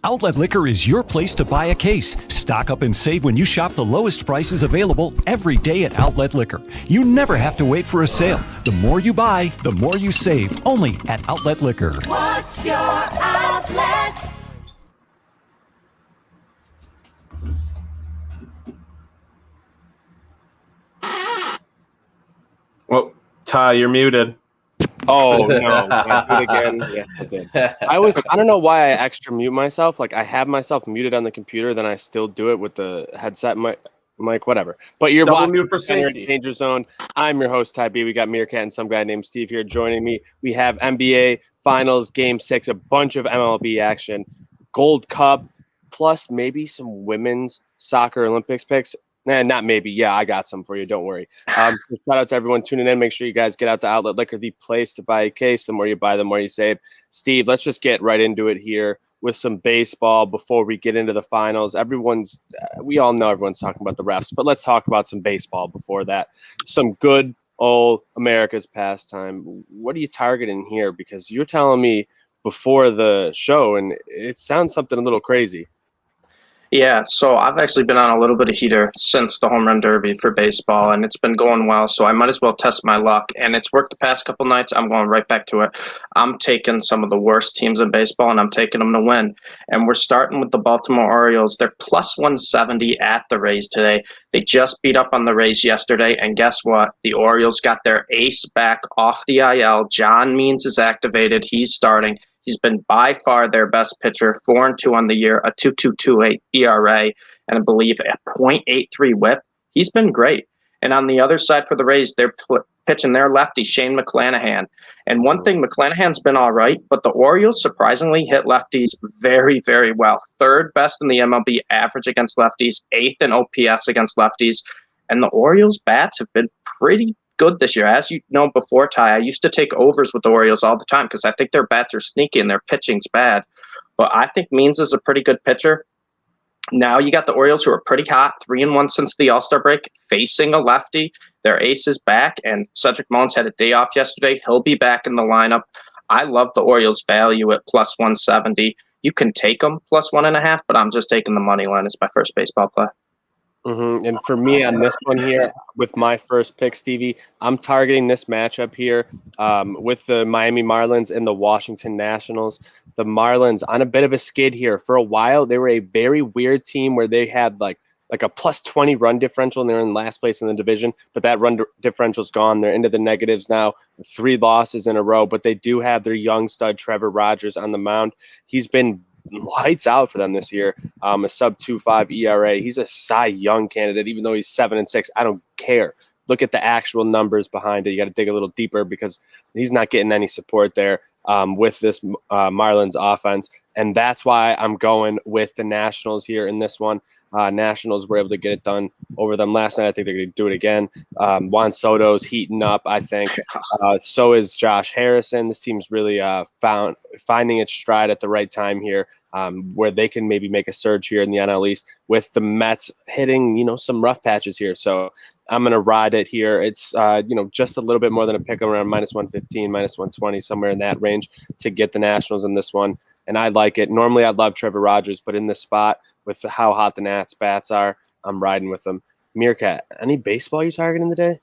Outlet Liquor is your place to buy a case. Stock up and save when you shop the lowest prices available every day at Outlet Liquor. You never have to wait for a sale. The more you buy, the more you save. Only at Outlet Liquor. What's your outlet? Well, Ty, you're muted. Oh, no. I do it again. Yes, I did. I don't know why I extra mute myself. Like, I have myself muted on the computer, then I still do it with the headset mic, whatever. But you're Double watching mute for Degenerate safety. Danger Zone. I'm your host, Ty B. We got Meerkat and some guy named Steve here joining me. We have NBA Finals Game 6, a bunch of MLB action, Gold Cup, plus maybe some women's soccer Olympics picks. Not maybe. Yeah, I got some for you. Don't worry. Shout out to everyone tuning in. Make sure you guys get out to Outlet Liquor, the place to buy a case. The more you buy, the more you save. Steve, let's just get right into it here with some baseball before we get into the finals. We all know everyone's talking about the refs, but let's talk about some baseball before that. Some good old America's pastime. What are you targeting here? Because you're telling me before the show, and it sounds something a little crazy. Yeah, so I've actually been on a little bit of heater since the home run derby for baseball, and it's been going well, so I might as well test my luck. And it's worked the past couple nights. I'm going right back to it. I'm taking some of the worst teams in baseball, and I'm taking them to win. And we're starting with the Baltimore Orioles. They're plus 170 at the Rays today. They just beat up on the Rays yesterday, and guess what? The Orioles got their ace back off the IL. John Means is activated. He's starting. He's been by far their best pitcher, 4-2 on the year, a 2.228 ERA, and I believe a .83 WHIP. He's been great. And on the other side for the Rays, they're pitching their lefty, Shane McClanahan. And one thing, McClanahan's been all right, but the Orioles surprisingly hit lefties very, very well. Third best in the MLB average against lefties, eighth in OPS against lefties. And the Orioles' bats have been pretty good this year. As you know before, Ty, I used to take overs with the Orioles all the time because I think their bats are sneaky and their pitching's bad. But I think Means is a pretty good pitcher. Now you got the Orioles who are pretty hot, 3-1 since the All-Star break, facing a lefty. Their ace is back, and Cedric Mullins had a day off yesterday. He'll be back in the lineup. I love the Orioles' value at plus 170. You can take them plus 1.5, but I'm just taking the money line as my first baseball play. Mm-hmm. And for me on this one here, with my first pick, Stevie, I'm targeting this matchup here with the Miami Marlins and the Washington Nationals. The Marlins on a bit of a skid here. For a while, they were a very weird team where they had like a plus 20 run differential, and they're in last place in the division, but that run differential's gone. They're into the negatives now, 3 losses in a row, but they do have their young stud Trevor Rogers on the mound. He's been lights out for them this year. A sub 2.5 ERA. He's a Cy Young candidate, even though he's 7-6. I don't care. Look at the actual numbers behind it. You got to dig a little deeper because he's not getting any support there with this Marlins offense. And that's why I'm going with the Nationals here in this one. Nationals were able to get it done over them last night. I think they're going to do it again. Juan Soto's heating up, I think. So is Josh Harrison. This team's really finding its stride at the right time here, where they can maybe make a surge here in the NL East with the Mets hitting, some rough patches here. So I'm going to ride it here. It's, just a little bit more than a pick around minus 115, minus 120, somewhere in that range to get the Nationals in this one. And I like it. Normally I'd love Trevor Rogers, but in this spot with how hot the Nats bats are, I'm riding with them. Meerkat, any baseball you're targeting today?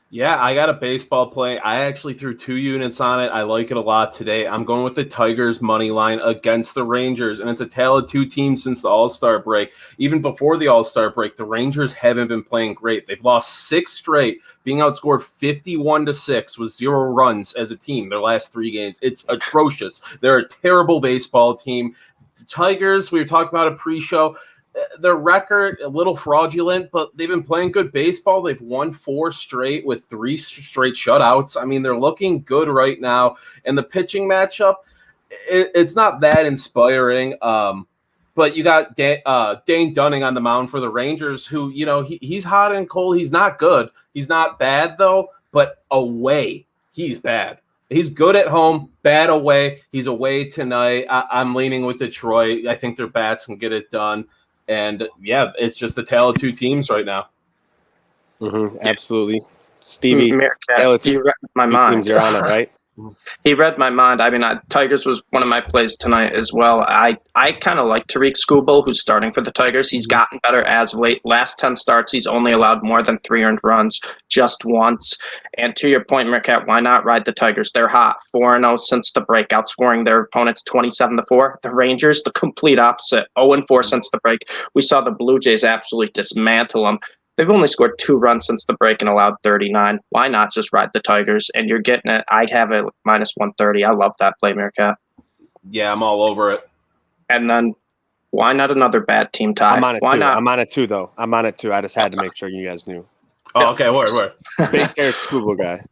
Yeah, I got a baseball play. I actually threw 2 units on it. I like it a lot today. I'm going with the Tigers money line against the Rangers, and it's a tale of 2 teams since the All-Star break. Even before the All-Star break, the Rangers haven't been playing great. They've lost 6 straight, being outscored 51-6 with 0 runs as a team their last 3 games. It's atrocious. They're a terrible baseball team. The Tigers, we were talking about a pre-show, their record a little fraudulent, but they've been playing good baseball. They've won 4 straight with 3 straight shutouts. I mean, they're looking good right now. And the pitching matchup, it's not that inspiring. But you got Dane Dunning on the mound for the Rangers, who, he's hot and cold. He's not good. He's not bad, though, but away, he's bad. He's good at home, bad away. He's away tonight. I'm leaning with Detroit. I think their bats can get it done. And, yeah, it's just the tale of 2 teams right now. Mm-hmm, absolutely. Stevie, Meerkat, you read my mind. You're on it, right? He read my mind. I mean, Tigers was one of my plays tonight as well. I kind of like Tariq Skubal, who's starting for the Tigers. He's gotten better as of late. Last 10 starts, he's only allowed more than 3 earned runs just once. And to your point, Mercat, why not ride the Tigers? They're hot. 4-0 since the break, outscoring their opponents 27-4. The Rangers, the complete opposite, 0-4 since the break. We saw the Blue Jays absolutely dismantle them. They've only scored 2 runs since the break and allowed 39. Why not just ride the Tigers? And you're getting it. I have it minus 130. I love that play, Meerkat. Yeah, I'm all over it. And then why not another bad team tie? I'm on it why too. not? I'm on it too, though. I'm on it too. I just had to make sure you guys knew. Oh, okay. Word. Big Derek Skubal guy.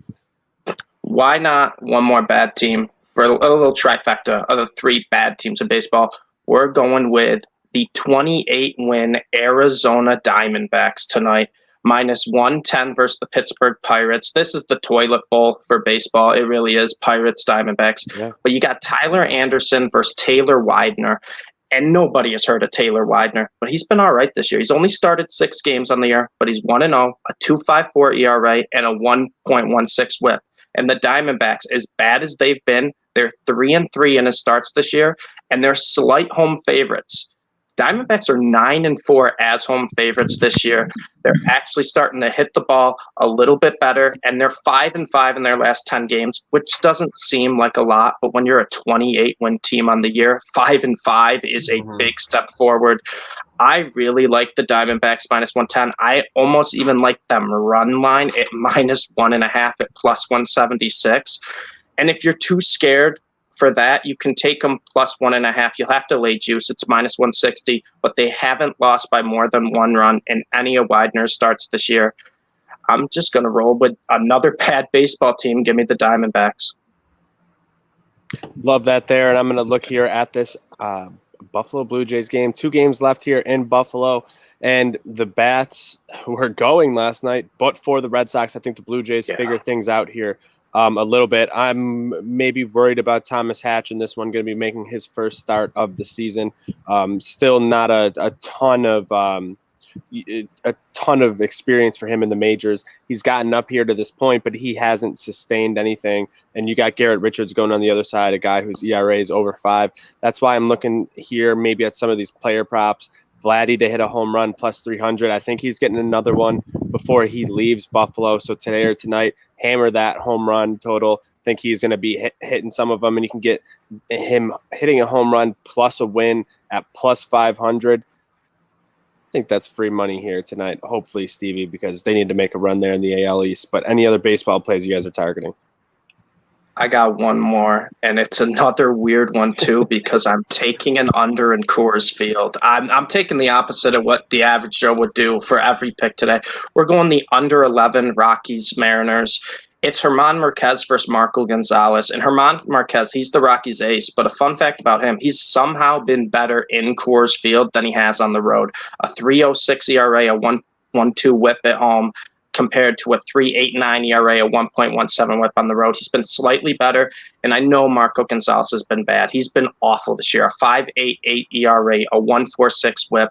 Why not one more bad team for a little trifecta of the 3 bad teams in baseball? We're going with the 28-win Arizona Diamondbacks tonight, minus 110 versus the Pittsburgh Pirates. This is the toilet bowl for baseball. It really is. Pirates, Diamondbacks. Yeah. But you got Tyler Anderson versus Taylor Widener. And nobody has heard of Taylor Widener, but he's been all right this year. He's only started 6 games on the year, but he's 1-0, a 2.54 ERA, and a 1.16 WHIP. And the Diamondbacks, as bad as they've been, they're 3-3 in his starts this year, and they're slight home favorites. Diamondbacks are 9-4 as home favorites this year. They're actually starting to hit the ball a little bit better, and they're 5-5 in their last 10 games, which doesn't seem like a lot. But when you're a 28-win team on the year, 5-5 is a big step forward. I really like the Diamondbacks minus 110. I almost even like them run line at minus 1.5 at plus 176. And if you're too scared for that, you can take them plus 1.5. You'll have to lay juice. It's minus 160, but they haven't lost by more than 1 run in any of Widener's starts this year. I'm just going to roll with another bad baseball team. Give me the Diamondbacks. Love that there. And I'm going to look here at this Buffalo Blue Jays game. 2 games left here in Buffalo. And the Bats were going last night, but for the Red Sox, I think the Blue Jays figure things out here a little bit. I'm maybe worried about Thomas Hatch in this one, going to be making his first start of the season. Still not a ton of experience for him in the majors. He's gotten up here to this point, but he hasn't sustained anything. And you got Garrett Richards going on the other side, a guy whose ERA is over 5. That's why I'm looking here maybe at some of these player props. Vladdy to hit a home run plus 300. I think he's getting another one before he leaves Buffalo. So today or tonight, hammer that home run total. I think he's going to be hitting some of them, and you can get him hitting a home run plus a win at plus 500. I think that's free money here tonight, hopefully, Stevie, because they need to make a run there in the AL East. But any other baseball plays you guys are targeting? I got one more, and it's another weird one too because I'm taking an under in Coors Field. I'm taking the opposite of what the average Joe would do for every pick today. We're going the under 11 Rockies Mariners. It's German Marquez versus Marco Gonzalez. And German Marquez, he's the Rockies ace. But a fun fact about him, he's somehow been better in Coors Field than he has on the road. A 3.06 ERA, a 1.12 WHIP at home, compared to a 3.89 ERA, a 1.17 WHIP on the road. He's been slightly better, and I know Marco Gonzalez has been bad. He's been awful this year, a 5.88 ERA, a 1.46 WHIP.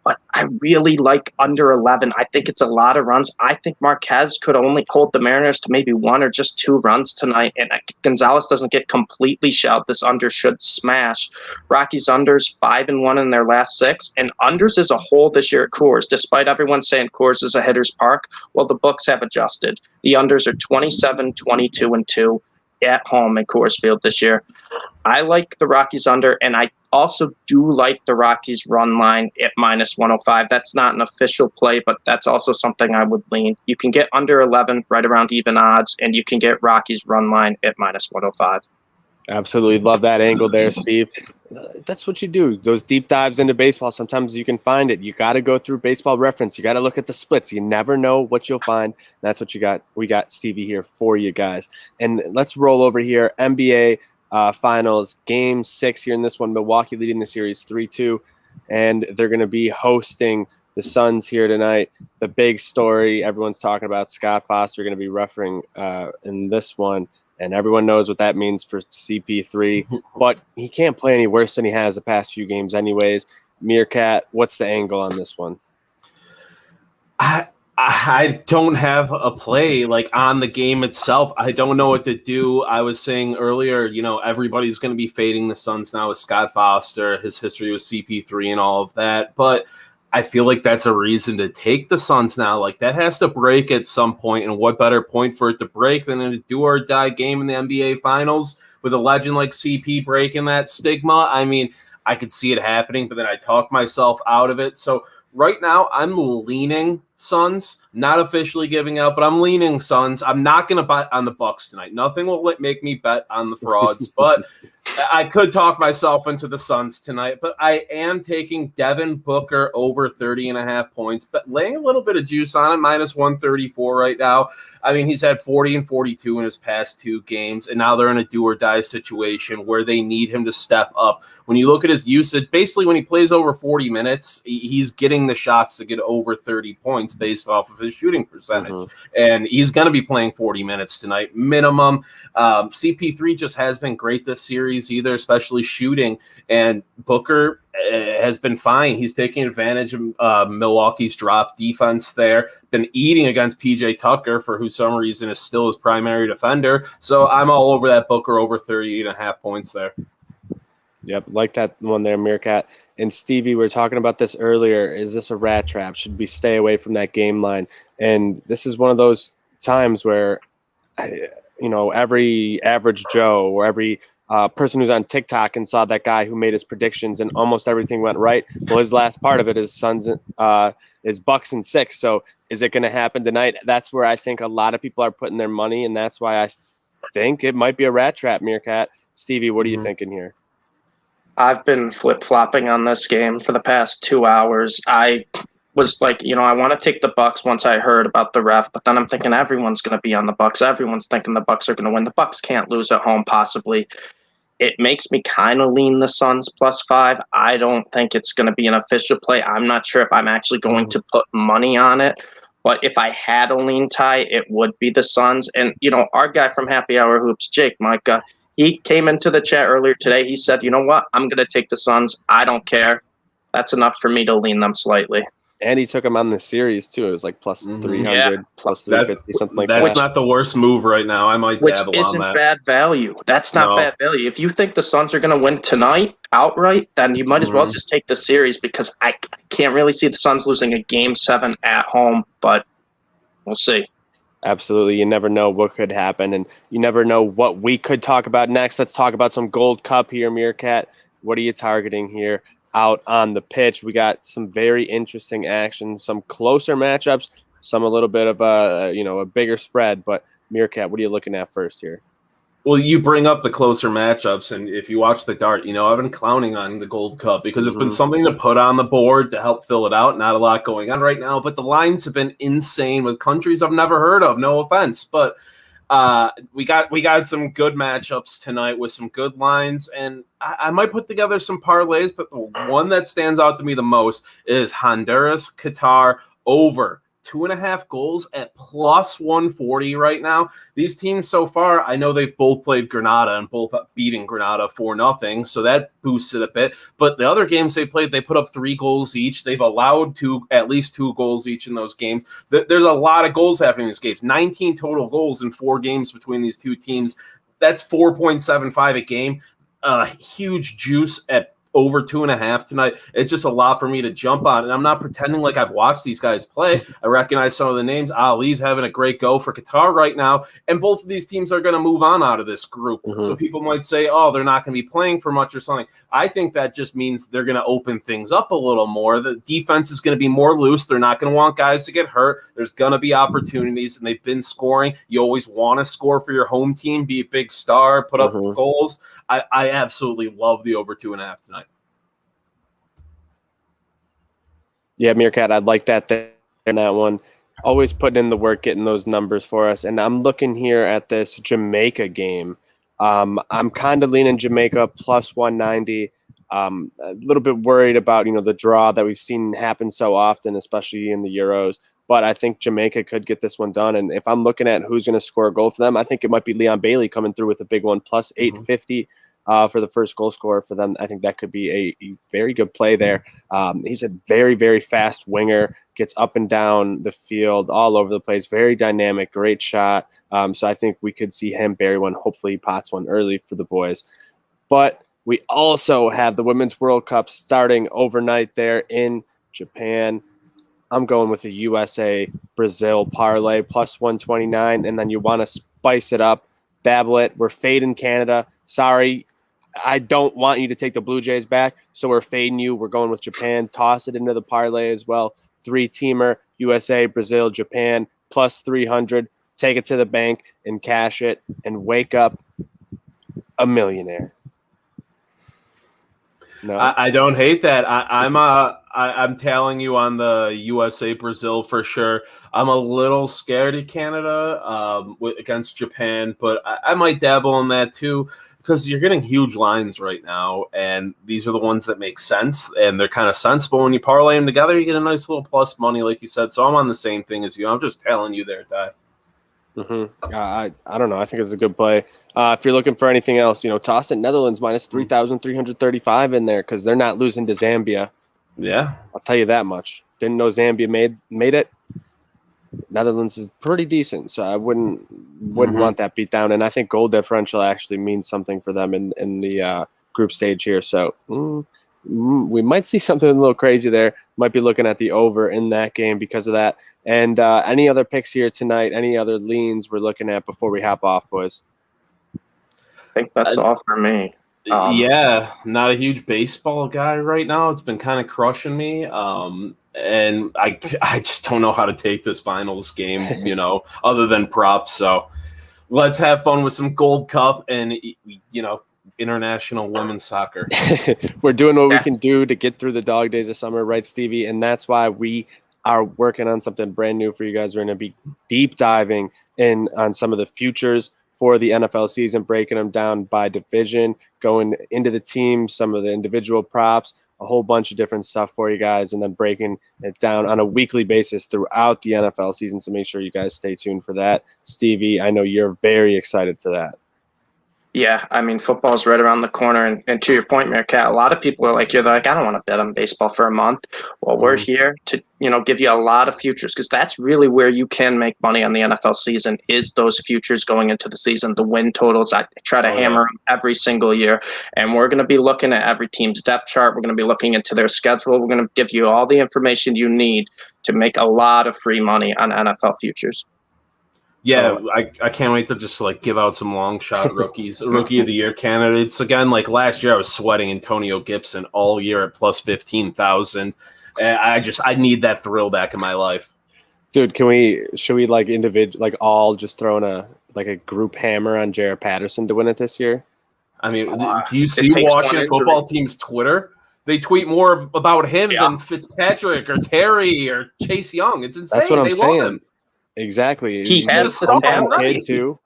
But I really like under 11. I think it's a lot of runs. I think Marquez could only hold the Mariners to maybe 1 or just 2 runs tonight, and Gonzalez doesn't get completely shelled. This under should smash. Rockies unders 5-1 in their last 6, and unders as a whole this year at Coors, despite everyone saying Coors is a hitter's park, well, the books have adjusted. The unders are 27, 22, and 2 at home at Coors Field this year. I like the Rockies under, and I also do like the Rockies run line at minus 105. That's not an official play, but that's also something I would lean. You can get under 11 right around even odds, and you can get Rockies run line at minus 105. Absolutely love that angle there, Steve. That's what you do. Those deep dives into baseball, sometimes you can find it. You got to go through Baseball Reference. You got to look at the splits. You never know what you'll find. That's what you got. We got Stevie here for you guys. And let's roll over here. NBA Finals, Game 6 here in this one. Milwaukee leading the series 3-2, and they're going to be hosting the Suns here tonight. The big story everyone's talking about, Scott Foster going to be refereeing in this one, and everyone knows what that means for CP3, but he can't play any worse than he has the past few games anyways. Meerkat, what's the angle on this one? I don't have a play like on the game itself. I don't know what to do. I was saying earlier, everybody's going to be fading the Suns now with Scott Foster, his history with CP3 and all of that. But I feel like that's a reason to take the Suns now. Like that has to break at some point, and what better point for it to break than in a do or die game in the NBA Finals with a legend like CP breaking that stigma? I mean, I could see it happening, but then I talk myself out of it. So right now, I'm leaning Suns, not officially giving out, but I'm leaning Suns. I'm not going to bet on the Bucks tonight. Nothing will make me bet on the frauds, but I could talk myself into the Suns tonight. But I am taking Devin Booker over 30.5 points, but laying a little bit of juice on it, minus 134 right now. I mean, he's had 40 and 42 in his past 2 games, and now they're in a do-or-die situation where they need him to step up. When you look at his usage, basically when he plays over 40 minutes, he's getting the shots to get over 30 points based off of his shooting percentage. Mm-hmm. And he's going to be playing 40 minutes tonight, minimum. CP3 just has been great this series either, especially shooting. And Booker has been fine. He's taking advantage of Milwaukee's drop defense there, been eating against PJ Tucker, for who some reason is still his primary defender. So I'm all over that Booker over 30.5 points there. Yep, like that one there, Meerkat. And Stevie, we were talking about this earlier. Is this a rat trap? Should we stay away from that game line? And this is one of those times where, every average Joe or every person who's on TikTok and saw that guy who made his predictions and almost everything went right. Well, his last part of it is is Bucks and 6. So is it going to happen tonight? That's where I think a lot of people are putting their money, and that's why I think it might be a rat trap, Meerkat. Stevie, what are you thinking here? I've been flip-flopping on this game for the past 2 hours. I was like, I want to take the Bucks once I heard about the ref, but then I'm thinking everyone's going to be on the Bucks. Everyone's thinking the Bucks are going to win. The Bucks can't lose at home, possibly. It makes me kind of lean the Suns +5. I don't think it's going to be an official play. I'm not sure if I'm actually going to put money on it. But if I had a lean tie, it would be the Suns. And, our guy from Happy Hour Hoops, Jake Micah, he came into the chat earlier today. He said, you know what? I'm going to take the Suns. I don't care. That's enough for me to lean them slightly. And he took him on the series, too. It was like plus 300, plus 350, something like that. That's not the worst move right now. I might dabble on that. Which isn't bad value. That's not bad value. If you think the Suns are going to win tonight outright, then you might as well just take the series, because I can't really see the Suns losing a Game 7 at home, but we'll see. Absolutely. You never know what could happen, and you never know what we could talk about next. Let's talk about some Gold Cup here, Meerkat. What are you targeting here out on the pitch? We got some very interesting action, some closer matchups, some a little bit of a bigger spread. But Meerkat, what are you looking at first here? Well, you bring up the closer matchups, and if you watch the dart, I've been clowning on the Gold Cup because it's been something to put on the board to help fill it out. Not a lot going on right now, but the lines have been insane with countries I've never heard of. No offense, but we got some good matchups tonight with some good lines, and I might put together some parlays, but the one that stands out to me the most is Honduras, Qatar over 2.5 goals at plus 140 right now. These teams so far, I know they've both played Granada and both beating Granada 4-0, so that boosts it a bit. But the other games they played, they put up 3 goals each. They've allowed at least 2 goals each in those games. There's a lot of goals happening in these games. 19 total goals in 4 games between these two teams. That's 4.75 a game. Huge juice at over 2.5 tonight. It's just a lot for me to jump on, and I'm not pretending like I've watched these guys play. I recognize some of the names. Ali's having a great go for Qatar right now, and both of these teams are going to move on out of this group. So people might say, oh, they're not going to be playing for much or something. I think that just means they're going to open things up a little more. The defense is going to be more loose. They're not going to want guys to get hurt. There's going to be opportunities, and they've been scoring. You always want to score for your home team, be a big star, put up goals. I absolutely love the over 2.5 tonight. Yeah, Meerkat, I'd like that there in that one. Always putting in the work, getting those numbers for us. And I'm looking here at this Jamaica game. I'm kind of leaning Jamaica plus 190. A little bit worried about, the draw that we've seen happen so often, especially in the Euros. But I think Jamaica could get this one done. And if I'm looking at who's going to score a goal for them, I think it might be Leon Bailey coming through with a big one, plus 850. For the first goal scorer for them. I think that could be a very good play there. He's a very, very fast winger, gets up and down the field, all over the place, very dynamic, great shot. So I think we could see him bury one. Hopefully he pots one early for the boys. But we also have the Women's World Cup starting overnight there in Japan. I'm going with the USA-Brazil parlay plus 129, and then you want to spice it up, dabble it. We're fading Canada. Sorry, I don't want you to take the Blue Jays back, so we're fading you. We're going with Japan. Toss it into the parlay as well. 3-teamer, USA, Brazil, Japan, plus 300. Take it to the bank and cash it and wake up a millionaire. No, I don't hate that. I'm telling you on the USA Brazil for sure. I'm a little scared of Canada against Japan, but I might dabble in that too because you're getting huge lines right now, and these are the ones that make sense, and they're kind of sensible. When you parlay them together, you get a nice little plus money, like you said. So I'm on the same thing as you. I'm just telling you there, Ty. I don't know. I think it's a good play. If you're looking for anything else, toss it Netherlands minus 3,335 in there because they're not losing to Zambia. Yeah, I'll tell you that much. Didn't know Zambia made it. Netherlands is pretty decent, so I wouldn't want that beat down. And I think goal differential actually means something for them in the group stage here. So we might see something a little crazy there. Might be looking at the over in that game because of that. And any other picks here tonight? Any other leans we're looking at before we hop off, boys? I think that's all for me. Yeah, not a huge baseball guy right now. It's been kind of crushing me. And I just don't know how to take this finals game, other than props. So let's have fun with some Gold Cup and, international women's soccer. We're doing what we can do to get through the dog days of summer, right, Stevie? And that's why we are working on something brand new for you guys. We're going to be deep diving in on some of the futures for the NFL season, breaking them down by division, going into the team, some of the individual props, a whole bunch of different stuff for you guys, and then breaking it down on a weekly basis throughout the NFL season. So make sure you guys stay tuned for that. Stevie, I know you're very excited to that. Yeah, I mean, football's right around the corner. And to your point, Meerkat, a lot of people are like, I don't want to bet on baseball for a month. Well, we're here to, give you a lot of futures because that's really where you can make money on the NFL season is those futures going into the season, the win totals. I try to hammer them every single year. And we're going to be looking at every team's depth chart. We're going to be looking into their schedule. We're going to give you all the information you need to make a lot of free money on NFL futures. Yeah, I can't wait to just give out some long shot rookies, rookie of the year candidates again. Like last year, I was sweating Antonio Gibson all year at plus 15,000. I need that thrill back in my life, dude. Should we all just throw in a group hammer on Jared Patterson to win it this year? I mean, do you see Washington football team's Twitter? They tweet more about him than Fitzpatrick or Terry or Chase Young. It's insane. That's what I'm saying. Love him. Exactly. He has the talent too.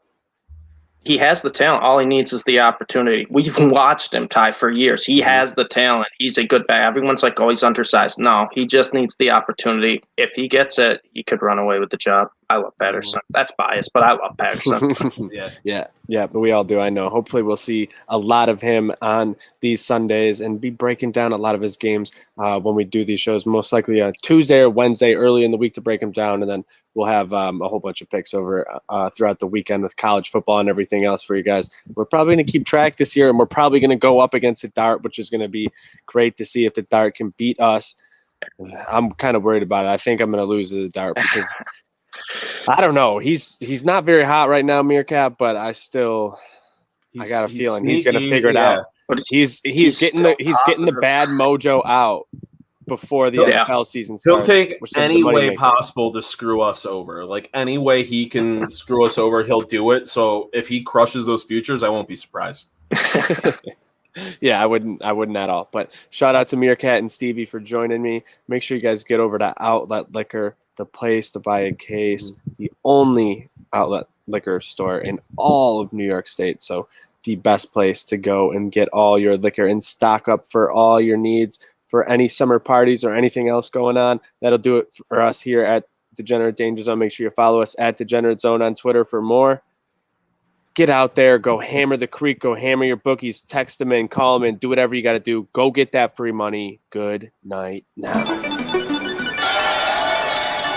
He has the talent. All he needs is the opportunity. We've watched him, Ty, for years. He has the talent. He's a good back. Everyone's like, he's undersized. No, he just needs the opportunity. If he gets it, he could run away with the job. I love Patterson. That's biased, but I love Patterson. Yeah, but we all do. I know. Hopefully we'll see a lot of him on these Sundays and be breaking down a lot of his games when we do these shows, most likely on Tuesday or Wednesday early in the week to break them down. And then we'll have a whole bunch of picks over throughout the weekend with college football and everything else for you guys. We're probably going to keep track this year, and we're probably going to go up against the Dart, which is going to be great to see if the Dart can beat us. I'm kind of worried about it. I think I'm going to lose to the Dart because I don't know. He's not very hot right now, Meerkat, but I got a feeling he's going to figure it out. But he's getting the bad mojo out before the NFL season starts. He'll take any way possible to screw us over. Like any way he can screw us over, he'll do it. So if he crushes those futures, I won't be surprised. Yeah, I wouldn't at all. But shout out to Meerkat and Stevie for joining me. Make sure you guys get over to Outlet Liquor, the place to buy a case, the only outlet liquor store in all of New York State. So the best place to go and get all your liquor and stock up for all your needs for any summer parties or anything else going on. That'll do it for us here at Degenerate Danger Zone. Make sure you follow us at Degenerate Zone on Twitter for more. Get out there, go hammer the creek, go hammer your bookies, text them in, call them in, do whatever you got to do. Go get that free money. Good night now.